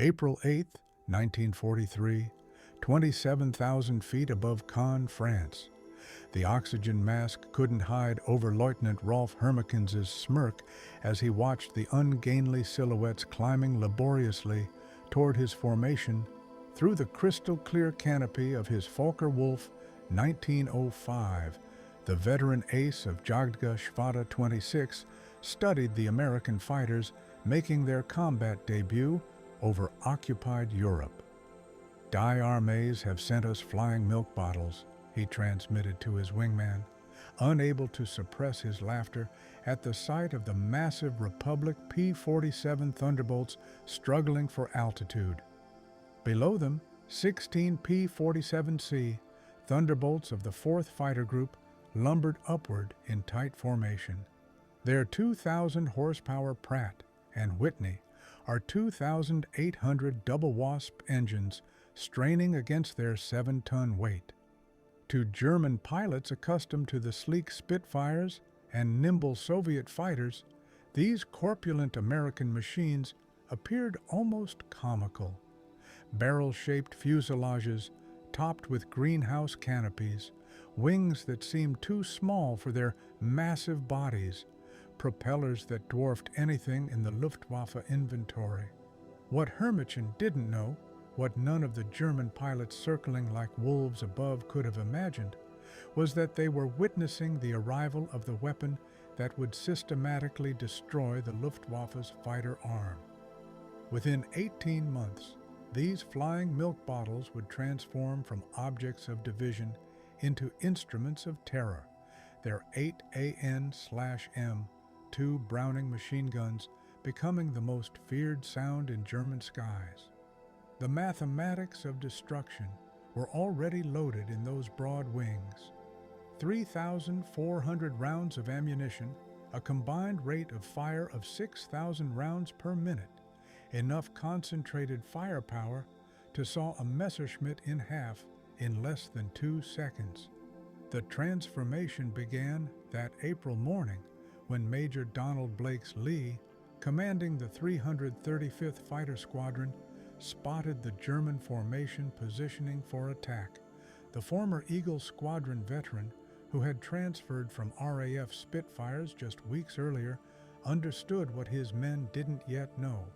April 8, 1943, 27,000 feet above Caen, France. The oxygen mask couldn't hide Oberleutnant Rolf Hermekens's smirk as he watched the ungainly silhouettes climbing laboriously toward his formation through the crystal-clear canopy of his Fokker-Wulf 1905. The veteran ace of Jagdgeschwader 26 studied the American fighters making their combat debut over occupied Europe. "Die armées have sent us flying milk bottles," he transmitted to his wingman, unable to suppress his laughter at the sight of the massive Republic P-47 Thunderbolts struggling for altitude. Below them, 16 P-47C Thunderbolts of the 4th Fighter Group lumbered upward in tight formation. Their 2,000 horsepower Pratt and Whitney are 2,800 double Wasp engines straining against their 7-ton weight. To German pilots accustomed to the sleek Spitfires and nimble Soviet fighters, these corpulent American machines appeared almost comical. Barrel-shaped fuselages topped with greenhouse canopies, wings that seemed too small for their massive bodies, propellers that dwarfed anything in the Luftwaffe inventory. What Hermchen didn't know, what none of the German pilots circling like wolves above could have imagined, was that they were witnessing the arrival of the weapon that would systematically destroy the Luftwaffe's fighter arm. Within 18 months, these flying milk bottles would transform from objects of division into instruments of terror, their 8AN/M 2 Browning machine guns becoming the most feared sound in German skies. The mathematics of destruction were already loaded in those broad wings. 3,400 rounds of ammunition, a combined rate of fire of 6,000 rounds per minute, enough concentrated firepower to saw a Messerschmitt in half in less than 2 seconds. The transformation began that April morning when Major Donald Blakes Lee, commanding the 335th Fighter Squadron, spotted the German formation positioning for attack. The former Eagle Squadron veteran, who had transferred from RAF Spitfires just weeks earlier, understood what his men didn't yet know,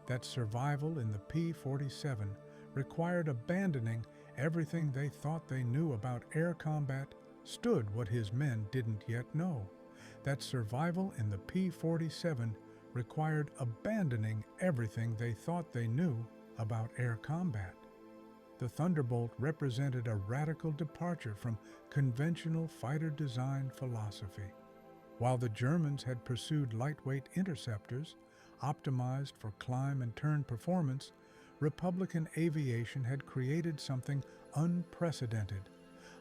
that survival in the P-47 required abandoning everything they thought they knew about air combat. Stood what his men didn't yet know, that survival in the P-47 required abandoning everything they thought they knew about air combat. The Thunderbolt represented a radical departure from conventional fighter design philosophy. While the Germans had pursued lightweight interceptors, optimized for climb and turn performance, Republican aviation had created something unprecedented,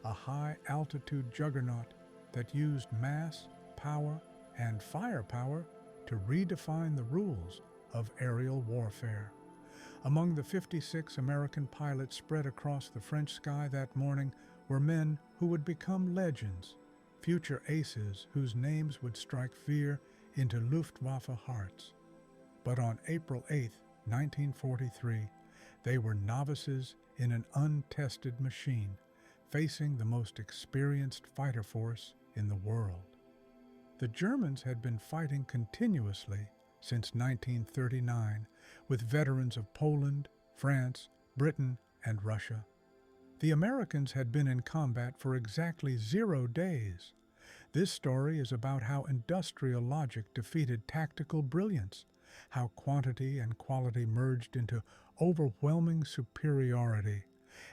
a high-altitude juggernaut that used mass, power, and firepower to redefine the rules of aerial warfare. Among the 56 American pilots spread across the French sky that morning were men who would become legends, future aces whose names would strike fear into Luftwaffe hearts. But on April 8, 1943, they were novices in an untested machine, facing the most experienced fighter force in the world. The Germans had been fighting continuously since 1939, with veterans of Poland, France, Britain, and Russia. The Americans had been in combat for exactly 0 days. This story is about how industrial logic defeated tactical brilliance, how quantity and quality merged into overwhelming superiority,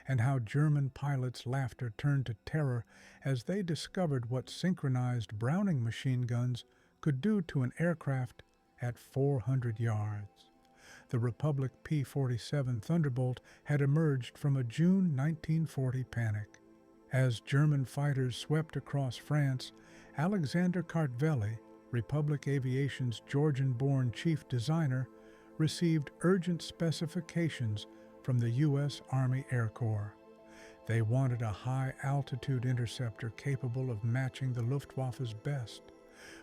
and how German pilots' laughter turned to terror as they discovered what synchronized Browning machine guns could do to an aircraft at 400 yards. The Republic P-47 Thunderbolt had emerged from a June 1940 panic. As German fighters swept across France, Alexander Kartveli, Republic Aviation's Georgian-born chief designer, received urgent specifications from the U.S. Army Air Corps. They wanted a high-altitude interceptor capable of matching the Luftwaffe's best.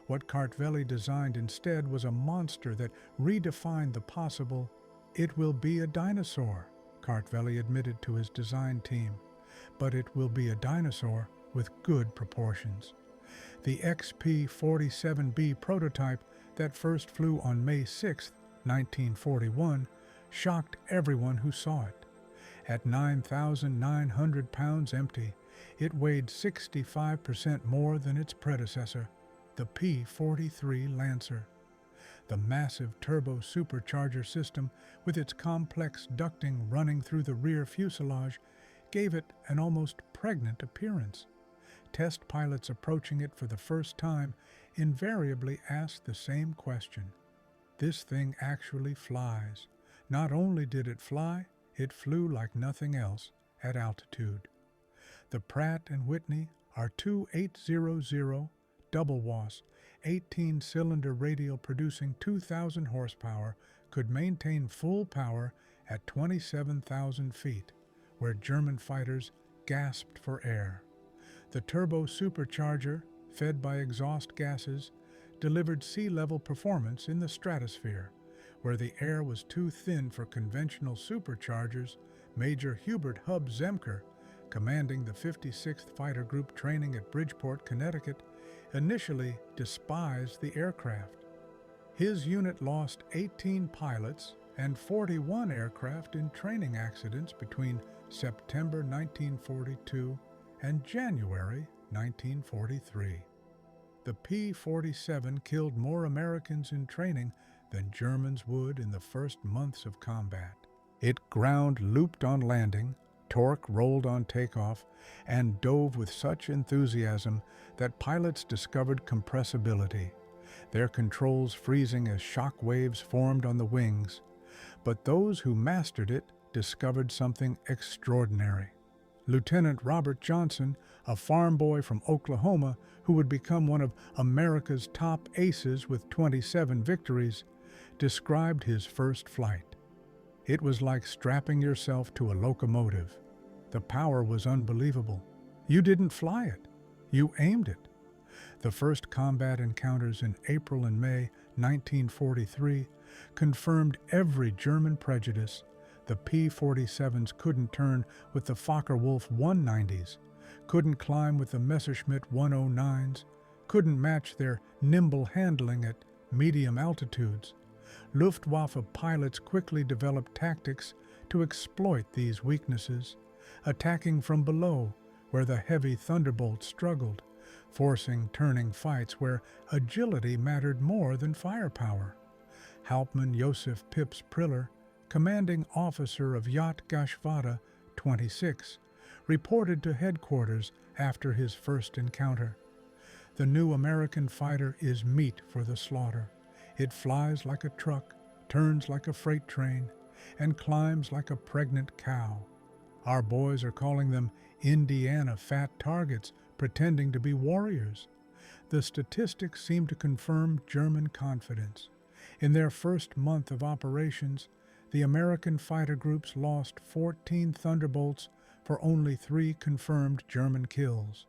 What Kartveli designed instead was a monster that redefined the possible "It will be a dinosaur," Kartveli admitted to his design team, "but it will be a dinosaur with good proportions." The XP-47B prototype that first flew on May 6, 1941, shocked everyone who saw it. At 9,900 pounds empty, it weighed 65% more than its predecessor, the P-43 Lancer. The massive turbo-supercharger system, with its complex ducting running through the rear fuselage, gave it an almost pregnant appearance. Test pilots approaching it for the first time invariably asked the same question. This thing actually flies. Not only did it fly, it flew like nothing else at altitude. The Pratt & Whitney R2800 double WAS 18-cylinder radial producing 2,000 horsepower could maintain full power at 27,000 feet, where German fighters gasped for air. The turbo-supercharger, fed by exhaust gases, delivered sea-level performance in the stratosphere. Where the air was too thin for conventional superchargers, Major Hubert "Hub" Zemker, commanding the 56th Fighter Group training at Bridgeport, Connecticut, initially despised the aircraft. His unit lost 18 pilots and 41 aircraft in training accidents between September 1942 and January 1943. The P-47 killed more Americans in training than Germans would in the first months of combat. It ground looped on landing, torque rolled on takeoff, and dove with such enthusiasm that pilots discovered compressibility, their controls freezing as shock waves formed on the wings. But those who mastered it discovered something extraordinary. Lieutenant Robert Johnson, a farm boy from Oklahoma who would become one of America's top aces with 27 victories, described his first flight. It was like strapping yourself to a locomotive. The power was unbelievable. You didn't fly it. You aimed it. The first combat encounters in April and May 1943 confirmed every German prejudice. The P-47s couldn't turn with the Focke-Wulf 190s, couldn't climb with the Messerschmitt 109s, couldn't match their nimble handling at medium altitudes. Luftwaffe pilots quickly developed tactics to exploit these weaknesses, attacking from below where the heavy Thunderbolts struggled, forcing turning fights where agility mattered more than firepower. Hauptmann Josef Pips Priller, commanding officer of Yacht Gashvada 26, reported to headquarters after his first encounter. "The new American fighter is meat for the slaughter. It flies like a truck, turns like a freight train, and climbs like a pregnant cow. Our boys are calling them Indiana fat targets, pretending to be warriors." The statistics seem to confirm German confidence. In their first month of operations, the American fighter groups lost 14 Thunderbolts for only 3 confirmed German kills.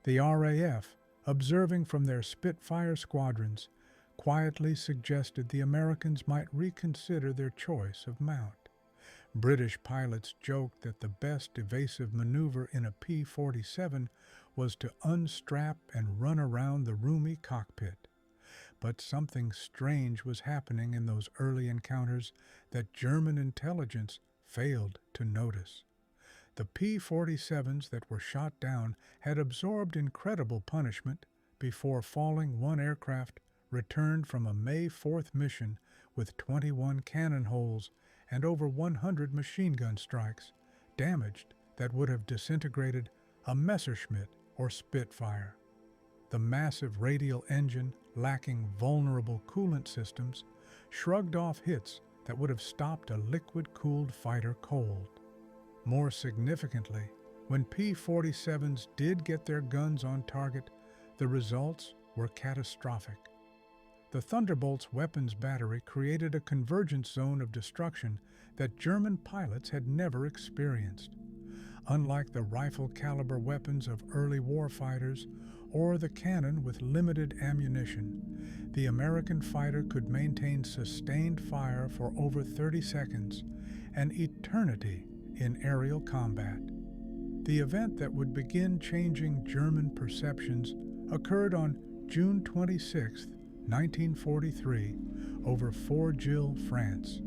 The RAF, observing from their Spitfire squadrons, quietly suggested the Americans might reconsider their choice of mount. British pilots joked that the best evasive maneuver in a P-47 was to unstrap and run around the roomy cockpit. But something strange was happening in those early encounters that German intelligence failed to notice. The P-47s that were shot down had absorbed incredible punishment before falling. One aircraft returned from a May 4th mission with 21 cannon holes and over 100 machine gun strikes, damaged that would have disintegrated a Messerschmitt or Spitfire. The massive radial engine, lacking vulnerable coolant systems, shrugged off hits that would have stopped a liquid-cooled fighter cold. More significantly, when P-47s did get their guns on target, the results were catastrophic. The Thunderbolt's weapons battery created a convergence zone of destruction that German pilots had never experienced. Unlike the rifle-caliber weapons of early warfighters or the cannon with limited ammunition, the American fighter could maintain sustained fire for over 30 seconds, an eternity in aerial combat. The event that would begin changing German perceptions occurred on June 26, 1943, over Fort Gilles, France.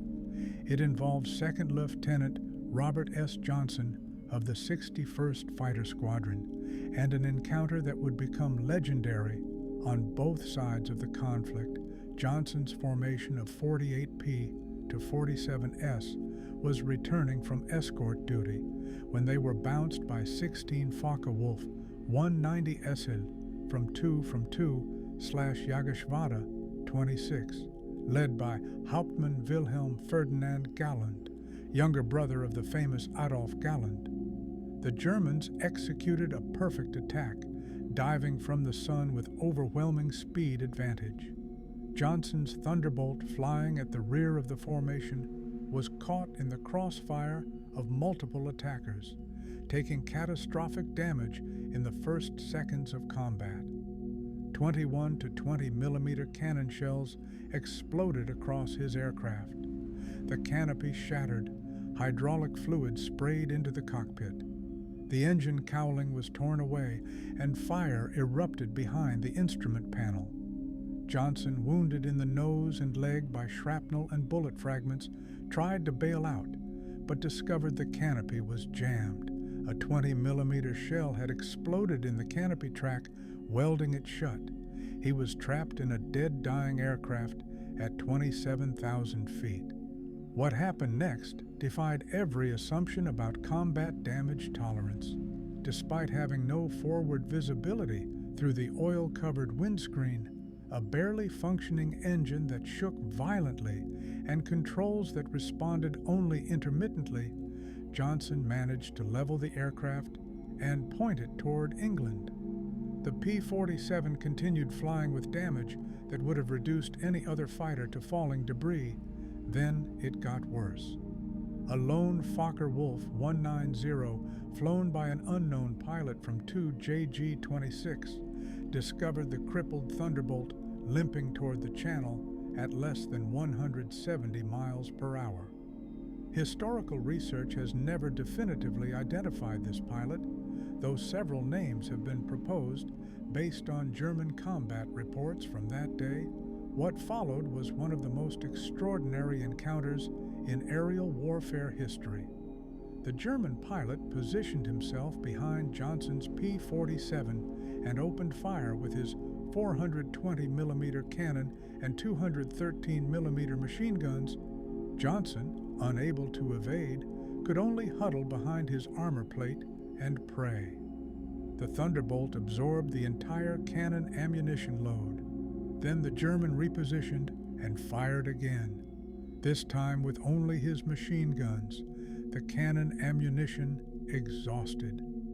It involved Second Lieutenant Robert S. Johnson of the 61st Fighter Squadron, and an encounter that would become legendary on both sides of the conflict. Johnson's formation of 48P to 47S was returning from escort duty when they were bounced by 16 Focke-Wulf 190 SL from 2/Jägerschwader 26, led by Hauptmann Wilhelm Ferdinand Galland, younger brother of the famous Adolf Galland. The Germans executed a perfect attack, diving from the sun with overwhelming speed advantage. Johnson's Thunderbolt, flying at the rear of the formation, was caught in the crossfire of multiple attackers, taking catastrophic damage in the first seconds of combat. 21 to 20 millimeter cannon shells exploded across his aircraft. The canopy shattered, hydraulic fluid sprayed into the cockpit. The engine cowling was torn away, and fire erupted behind the instrument panel. Johnson, wounded in the nose and leg by shrapnel and bullet fragments, tried to bail out, but discovered the canopy was jammed. A 20 millimeter shell had exploded in the canopy track, welding it shut. He was trapped in a dead-dying aircraft at 27,000 feet. What happened next defied every assumption about combat damage tolerance. Despite having no forward visibility through the oil-covered windscreen, a barely functioning engine that shook violently, and controls that responded only intermittently, Johnson managed to level the aircraft and point it toward England. The P-47 continued flying with damage that would have reduced any other fighter to falling debris. Then it got worse. A lone Focke-Wulf 190, flown by an unknown pilot from 2JG-26, discovered the crippled Thunderbolt limping toward the channel at less than 170 miles per hour. Historical research has never definitively identified this pilot, though several names have been proposed based on German combat reports from that day. What followed was one of the most extraordinary encounters in aerial warfare history. The German pilot positioned himself behind Johnson's P-47 and opened fire with his 420 millimeter cannon and 213 millimeter machine guns. Johnson, unable to evade, could only huddle behind his armor plate and pray. The Thunderbolt absorbed the entire cannon ammunition load. Then the German repositioned and fired again, this time with only his machine guns, the cannon ammunition exhausted.